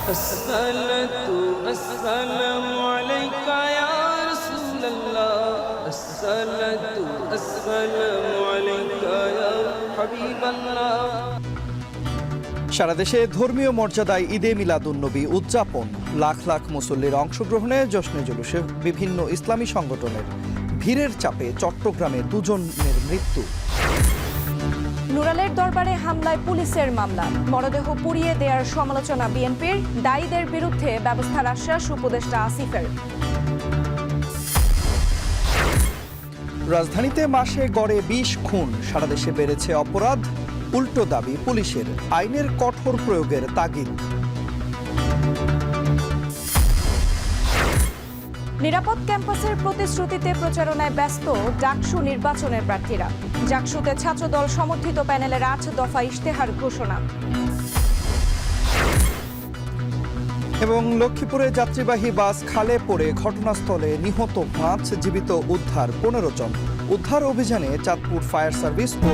الصلاة والسلام عليك يا رسول الله الصلاة والسلام عليك يا حبيب الله। সারা দেশে ধর্মীয় মর্যাদায় ঈদে মিলাদুন্নবী উদযাপন, লাখ লাখ মুসল্লির অংশগ্রহণে জশ্নে জুলুসে বিভিন্ন ইসলামী সংগঠনের ভিড়ের চাপে চট্টগ্রামে 2 জনের মৃত্যু। নুরালের দরবারে হামলায় পুলিশের মামলা, মরদেহ পুড়িয়ে দেওয়ার সমালোচনা বিএনপির, দায়ীদের বিরুদ্ধে ব্যবস্থার আশ্বাস উপদেষ্টা আসিফের। রাজধানীতে মাসে গড়ে 20 খুন, সারা দেশে বেড়েছে অপরাধ, উল্টো দাবি পুলিশের, আইনের কঠোর প্রয়োগের তাগিদ। নিরাপদ ক্যাম্পাসের প্রতিশ্রুতিতে প্রচারণায় ব্যস্ত ডাকসু নির্বাচনের প্রার্থীরা, জাকসুতে ছাত্রদল সমর্থিত প্যানেলের 8 দফা ইশতেহার ঘোষণা। এবং লক্ষ্মীপুরে যাত্রীবাহী বাস খালে পড়ে ঘটনাস্থলে নিহত 5, জীবিত উদ্ধার 15 জন। উদ্ধার অভিযানে চাঁদপুর ফায়ার সার্ভিস ও